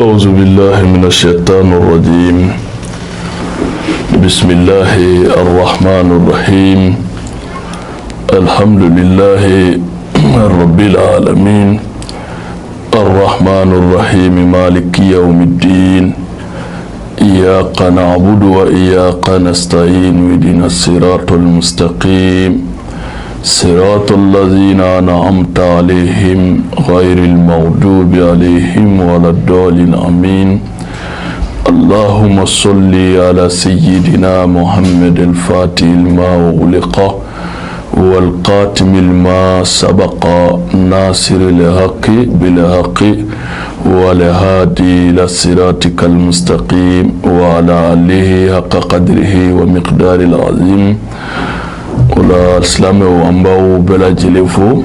أعوذ بالله من الشيطان الرجيم. بسم الله الرحمن الرحيم. الحمد لله رب العالمين الرحمن الرحيم مالك يوم الدين. إياك نعبد وإياك نستعين اهدنا الصراط المستقيم صراط الذين أنعمت عليهم غير المغضوب عليهم ولا الضالين آمين. اللهم صل على سيدنا محمد الفاتح لما أغلق والقاتم لما سبق ناصر الحق بالحق والهادي إلى صراطك المستقيم وعلى آله حق قدره ومقدار العظيم. Ola Islam ambao bela jelefu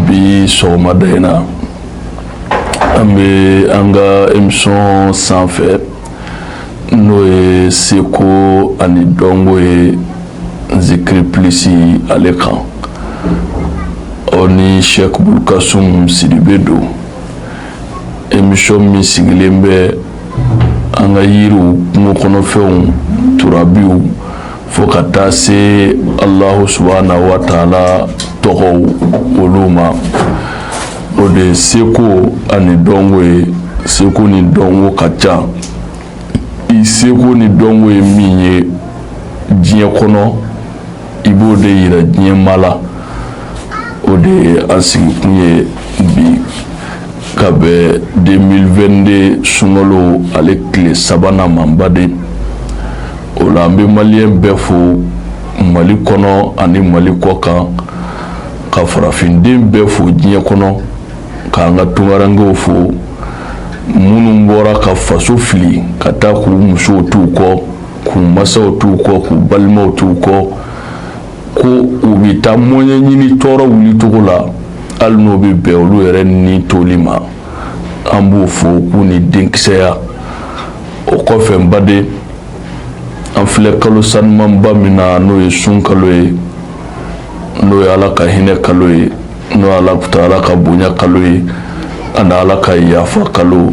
bi somadena ambe anga émission sans fait noé seko ani dongo e zikri plisi à l'écran oni Cheikh Bulkasum Sidibedo émission mi sigilembe anga yiru ngokono feun turabiu fokata se Allah subhanahu wa ta'ala toho oluma ode seko ani dongwe seko ni dongo kacha I seko ni dongwe minye diɲɛ kono ibo de yira diɲɛ mala ode asigi kunye bi kabe 2022 sunolo ale kile sabana mambade ola ambe malien befo mali kono ani mali koka ka farafindin befo diɲɛ kono ka anga tungarango fo munu bɔra ka faso fili ka taa k'u musow t'u kɔ k'u masaw t'u kɔ k'u balimaw t'u kɔ ko u bɛ taa mɔɲɛ ɲini tɔɔrɔ wuli cogo la hali n'o bɛ bɛn olu yɛrɛ ni toli ma an b'o fo k'u ni denkisɛya o kɔfɛ n baden an filɛ kalo sanumanba min na n'o ye sun kalo ye n'o ye ala ka hinɛ kalo ye n'o ye ala ka bonya kalo ye ani ala ka yafa kalo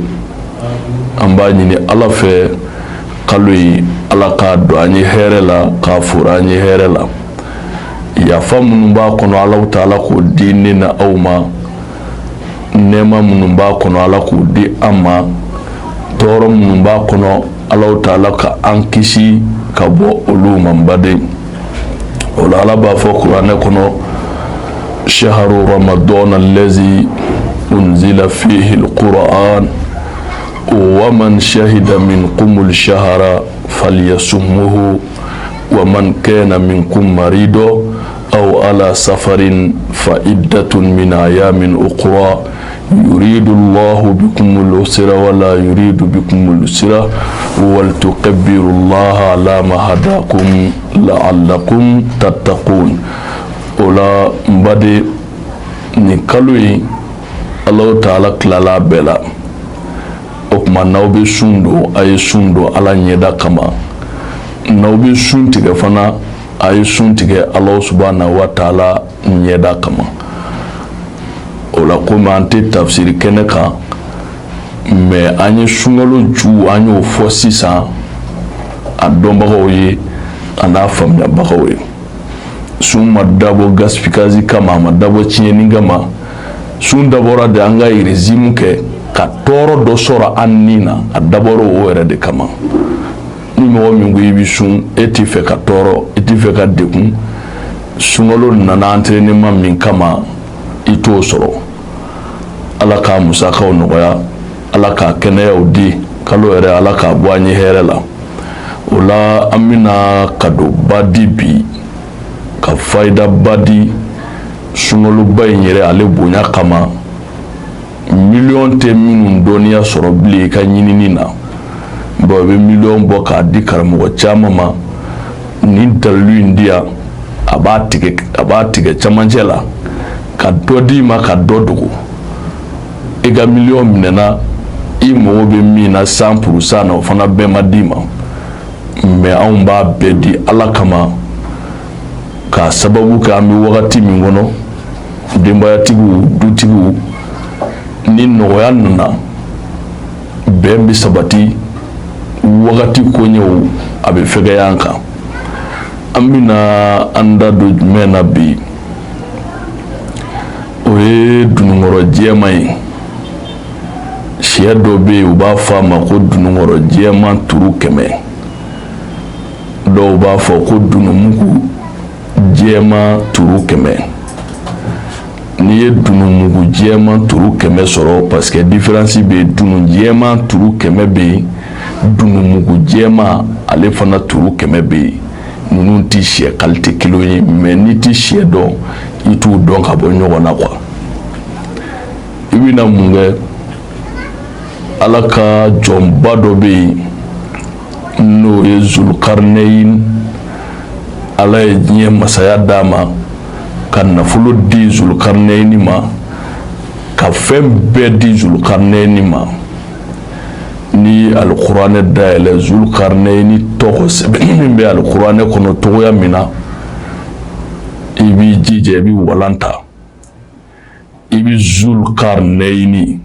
an b'a ɲini ala fɛ kalo ye ala k'a don an ye hɛrɛ la k'a foro an ye hɛrɛ la yafa minnu b'a kɔnɔ ala ta'ala k'o di ne na aw ma nɛɛma minnu b'a kɔnɔ ala k'o di an ma tɔɔrɔ minnu b'a kɔnɔ ala ta'ala ka an kisi ka bɔ olu ma n baden o la ala b'a fɔ kuranɛ kɔnɔ shahru ramadan allazi unzila fihi alquran wa man shahida minkum alshahra falyasumhu wa man kana minkum marido aw ala safarin fa iddatun min ayamin ukhra يريد الله بكم اليسر ولا يريد بكم العسر ولتكبروا الله على ما هداكم لعلكم تتقون ولا مبادئ نكالوي الله تعالى كلالا بلا okuma nawbe sundo ay sundo ala nyeda kama nawbe suntige fana ay suntige Allah subhanahu wa ta'ala nyeda kama ola koma ante tafsiri kene kan mais anye sungalo ju anyo fo sisan a dɔnbagaw ye ana faamuyabagaw ye sun ma dabɔ gaspikazi kama a ma dabɔ tiɲɛni kama sun dabɔra de an ka régime kɛ ka tɔɔrɔ dɔ sɔrɔ an ni na a dabɔra o yɛrɛ de kama ni mɔgɔ min ko i bi sun e t'i fɛ ka tɔɔrɔ e t'i fɛ ka degun sunkalo nana entraînement min kama i t'o sɔrɔ ala ka musakaw nɔgɔya ala ka kɛnɛyaw di kalo yɛrɛ ala ka bɔ an ye hɛrɛ la o la an bɛna kadoba di bi ka fayidaba di sunkaloba in yɛrɛ ale bonya kama miliyɔn tɛ minnu dɔnniya sɔrɔ bilen i ka ɲinini na bon i bɛ miliyɔn bɔ k'a di karamɔgɔ caman ma nin dalilu in di yan a b'a tigɛ camancɛ la ka dɔ d'i ma ka dɔ dogo i ka miliyɔn minɛna i mago bɛ min na 100% na o fana bɛɛ ma d'i ma mais anw b'a bɛɛ di ala kama k'a sababu kɛ an bɛ wagati min kɔnɔ denbayatigiw dutigiw ni nɔgɔya nana bɛn bɛ sabati wagati koɲɛw a bɛ fɛgɛya an kan. An bɛna an da don jumɛn na bi, o ye dununkɔrɔ jɛman ye. Sɛ dɔ bɛ yen u b'a fɔ a ma ko dununkɔrɔ jɛman turu 100, dɔw b'a fɔ ko dunumugu jɛman turu 100. N'i ye dunumugu jɛman turu 100 sɔrɔ, parce que différence bɛ yen, dunu jɛman turu 100 bɛ yen, dunumugu jɛman ale fana turu 100 bɛ yen. Ninnu tɛ sɛ qualité kelen ye, mais n'i tɛ sɛ dɔn i t'u dɔn ka bɔ ɲɔgɔn na quoi. I bɛna mun kɛ? Ala ka jɔnba dɔ bɛ yen n'o ye Zulkarnain. Ala ye diɲɛ masaya d'a ma, ka nafolo di Zulkarnain ma, ka fɛn bɛɛ di Zulkarnain ma. Ni alikuranɛ dayɛlɛ Zulkarnain tɔgɔ sɛbɛn min bɛ alikuranɛ kɔnɔ togoya min na, i b'i jija, i b'i walanta, i b'i Zulkarnain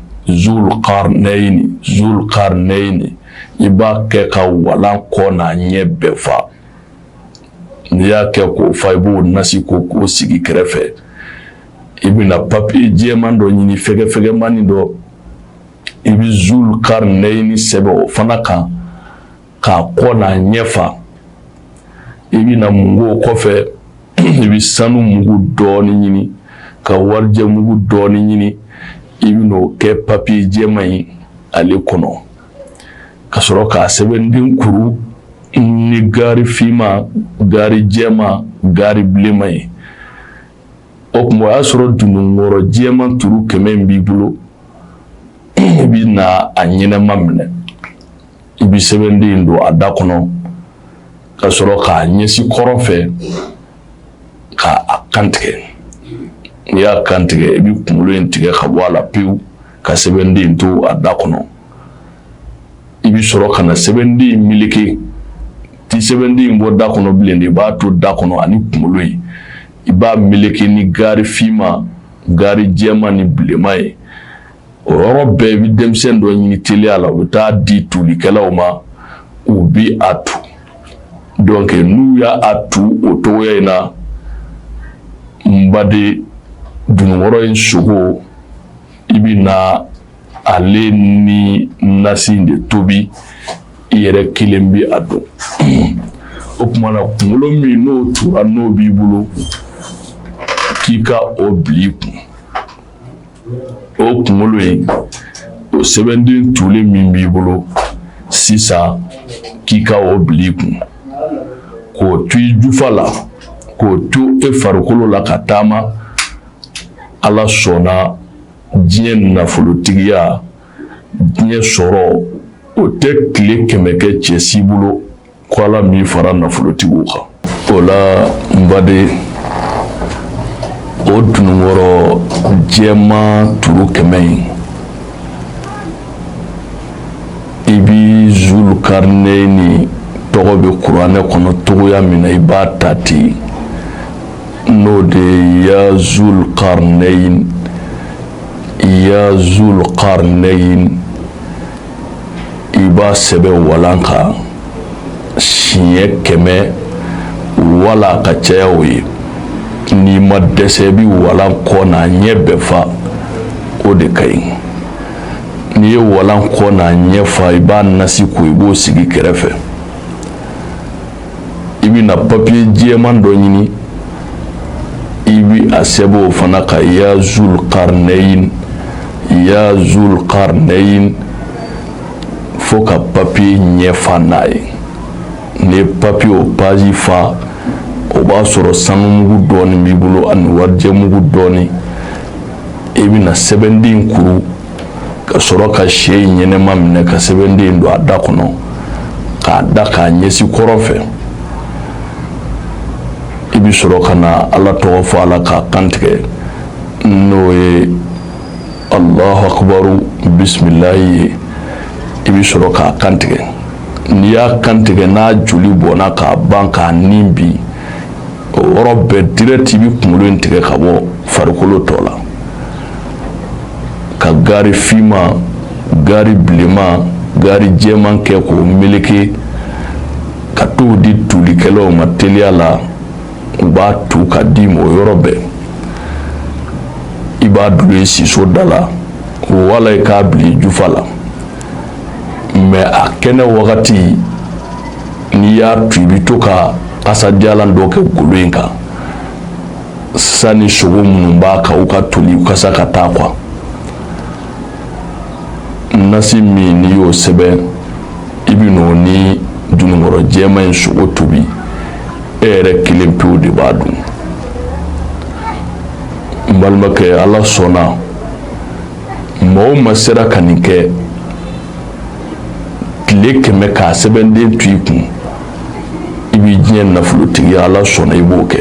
i b'a kɛ ka walan kɔ n'a ɲɛ bɛɛ fa. N'i y'a kɛ k'o fa, i b'o nasi k'o sigi kɛrɛfɛ. I bɛna papiye jɛman dɔ ɲini, fɛgɛfɛgɛmani dɔ, i bɛ Zulkarnain sɛbɛn o fana kan k'a kɔ n'a ɲɛ fa. I bɛna mun k'o kɔfɛ? I bɛ sanu mugu dɔɔni ɲini, ka warijɛ mugu dɔɔni ɲini, i bɛn'o kɛ papiye jɛman ye ale kɔnɔ, ka sɔrɔ k'a sɛbɛnden kuru ni gari finman, gari jɛman, gari bilenman ye. O tuma o y'a sɔrɔ dununkɔrɔ jɛman turu 100 b'i bolo. I bɛ na a ɲɛnɛma minɛ, i bɛ sɛbɛnden don a da kɔnɔ, ka sɔrɔ k'a ɲɛsin kɔrɔ fɛ k'a kantigɛ. N'i y'a kantigɛ, i bɛ kunkolo in tigɛ ka bɔ a la pewu, ka sɛbɛnden to a da kɔnɔ. I bɛ sɔrɔ ka na sɛbɛnden meleke, ti sɛbɛnden bɔ da kɔnɔ bilen de, i b'a to da kɔnɔ ani kunkolo in. I b'a meleke ni gari finman, gari jɛman ni bilenman ye. O yɔrɔ bɛɛ i bɛ denmisɛn dɔ ɲini teliya la, u bɛ taa di tulikɛlaw ma, u bi a tu. Donc n'u y'a tu o togoya in na, n baden dununkɔrɔ in sogo, i bɛ na ale ni nasi de tobi, i yɛrɛ kelen bɛ a dɔn. O tuma na kunkolo min n'o tura n'o b'i bolo, k'i ka o bila i kun. O kunkolo in, o sɛbɛnden tulen min b'i bolo sisan, k'i ka o bila i kun, k'o to i jufa la, k'o to e farikolo la ka taama. Ala sɔnna diɲɛ nafolotigiya, diɲɛ sɔrɔ, o tɛ tile 100 kɛ cɛ si bolo ko Ala min fara nafolotigiw kan. O la n baden, o dununkɔrɔ jɛman turu 100 in, i bɛ Zulkarnain tɔgɔ bɛ kuranɛ kɔnɔ togoya min na, i b'a ta ten, n'o de ye ya Zulkarnain, ya Zulkarnain. I b'a sɛbɛn walan kan siɲɛ 100 wala ka caya o ye. N'i ma dɛsɛ, i bɛ walan kɔ n'a ɲɛ bɛɛ fa, o de ka ɲi. N'i ye walan kɔ n'a ɲɛ fa, i b'a nasi ko, i b'o sigi kɛrɛfɛ. I bɛna papiye jɛman dɔ ɲini, i bɛ a sɛbɛn o fana kan ya Zulkarnain, ya Zulkarnain, fo ka papiye ɲɛ fa n'a ye. N'i ye papiye o paji fa, o b'a sɔrɔ sanu mugu dɔɔni b'i bolo ani warijɛ mugu dɔɔni. I bɛna sɛbɛnden kuru, ka sɔrɔ ka sɛ in ɲɛnɛma minɛ, ka sɛbɛnden don a da kɔnɔ, k'a da k'a ɲɛsin kɔrɔ fɛ. I bɛ sɔrɔ ka na Ala tɔgɔ fɔ a la k'a kantigɛ, n'o ye Allahu Akbaru bisimilahi ye. I bɛ sɔrɔ k'a kantigɛ. N'i y'a kantigɛ, n'a joli bɔnna k'a ban k'a nin bi, o yɔrɔ bɛɛ direct i bɛ kunkolo in tigɛ ka bɔ farikolo tɔ la. Ka gari finman, gari bilenman, gari jɛman kɛ k'o meleke ka t'o di tulikɛlaw ma teliya la u b'a tu ka di ma o yɔrɔ bɛɛ i b'a dulu siso da la wala i k'a bili jufa la mais a kɛnɛ wagati n'i y'a tu i bɛ to ka kasajalan dɔ kɛ golo in kan sani sogo minnu b'a kan u ka toli u kasa ka taa quoi nasi min n'i y'o sɛbɛn i bɛ n'o ni dununkɔrɔ jɛman in sogo tobi e yɛrɛ kelen pewu de b'a dun n balimakɛ ala sɔnna maa o maa sera ka nin kɛ tile 100 k'a sɛbɛnden to i kun i b'i diɲɛ nafolotigi ala sɔnna i b'o kɛ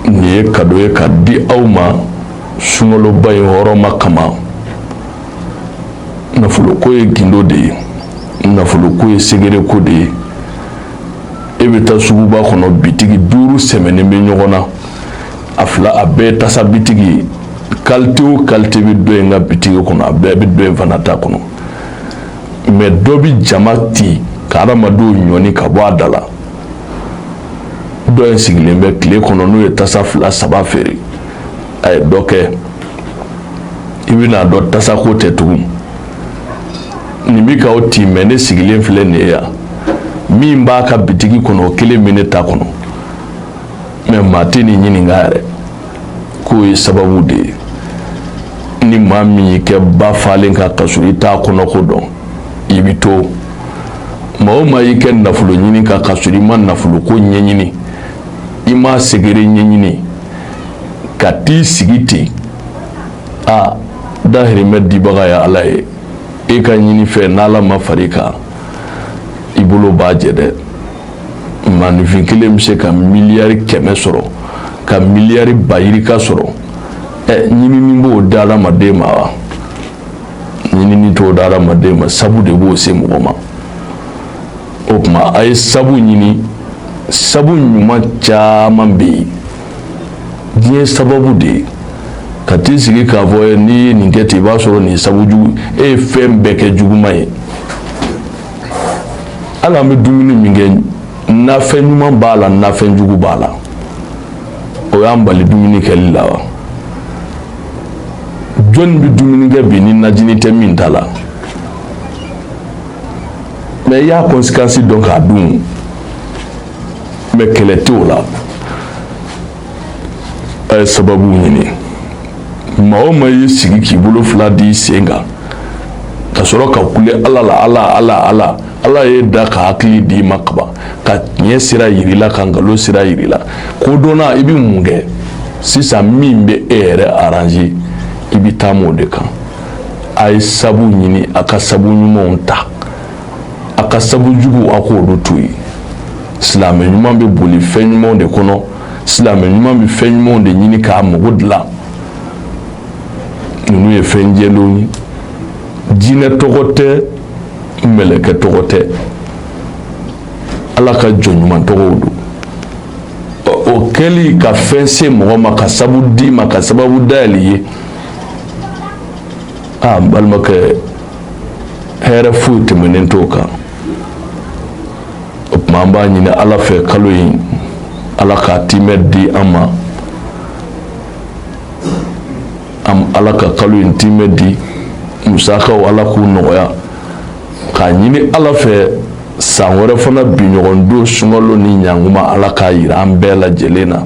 nin ye kado ye ka di aw ma sunkaloba in hɔrɔma kama nafoloko ye gindo de ye nafoloko ye segereko de ye e bɛ taa suguba kɔnɔ bitigi 5 sɛmɛnen bɛ ɲɔgɔn na a fila a bɛɛ tasa bitigi qualité o qualité bɛ dɔ in ka bitigi kɔnɔ a bɛɛ bɛ dɔ in fana ta kɔnɔ mais dɔ bɛ jama ti ka adamadenw ɲɔni ka bɔ a da la dɔ in sigilen bɛ tile kɔnɔ n'o ye tasa 2 3 feere a ye dɔ kɛ i bɛna dɔn tasako tɛ tugun nin bɛ k'aw ti mais ne sigilen filɛ nin ye yan min b'a ka bitigi kɔnɔ o kelen bɛ ne ta kɔnɔ mais maa tɛ nin ɲininka yɛrɛ k'o ye sababu de ye ni maa min y'i kɛ ba falen kan ka sɔrɔ i t'a kɔnɔko dɔn i bɛ to maa o maa y'i kɛ nafolo ɲini kan ka sɔrɔ i ma nafoloko ɲɛɲini i ma segere ɲɛɲini ka t'i sigi ten a dahirimɛ dibaga ye ala ye e ka ɲini fɛ n'ala ma far'i kan i bolo b'a jɛ dɛ maanifin kelen bɛ se ka miliyari 100 sɔrɔ ka miliyari bayirika sɔrɔ ɲinini b'o di adamaden ma wa ɲinini t'o di adamaden ma sabu de b'o se mɔgɔ ma o tuma a ye sabu ɲini sabu ɲuman caman bɛ yen diɲɛ sababu de ye ka t'i sigi k'a fɔ n'i ye nin kɛ ten i b'a sɔrɔ nin sabu jugu e ye fɛn bɛɛ kɛ juguman ye hali an bɛ dumuni min kɛ nafɛn ɲuman b'a la nafɛn jugu b'a la o y'an bali dumuni kɛli la wa jɔnni bɛ dumuni kɛ bi ni najini tɛ min ta la mais i y'a conséquence dɔn k'a dun mais kɛlɛ t'o la a ye sababu ɲini maa o maa y'i sigi k'i bolo 2 di sen kan ka sɔrɔ ka kule ala la ala ye da ka hakili d'i ma kaban ka tiɲɛ sira yirila ka nkalon sira yirila ko donna i bɛ mun kɛ sisan min bɛ e yɛrɛ arranger i bɛ taa o de kan a ye sabu ɲini a ka sabu ɲumanw ta a ka sabu jugu a k'olu to yen silamɛ ɲuman bɛ boli fɛn ɲumanw de kɔnɔ silamɛ ɲuman bɛ fɛn ɲumanw de ɲini k'a mago dilan ninnu ye fɛn jɛlenw ye jinɛ tɔgɔ tɛ mɛlɛkɛ tɔgɔ tɛ ala ka jɔn ɲuman tɔgɔw don o kɛli ka fɛn se mɔgɔ ma ka sabu di ma ka sababu dayɛlɛ ye a n balimakɛ hɛrɛ foyi tɛmɛnen t'o kan o tuma an b'a ɲini ala fɛ kalo in ala k'a timɛ di an ma ala ka kalo in timɛ di musakaw ala k'u nɔgɔya k'a ɲini ala fɛ san wɛrɛ fana bi ɲɔgɔn don sunkalo ni ɲankuma ala k'a yira an bɛɛ lajɛlen na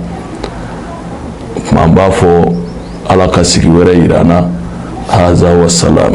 o tuma an b'a fɔ ala ka sigi wɛrɛ yira an na haza wa salam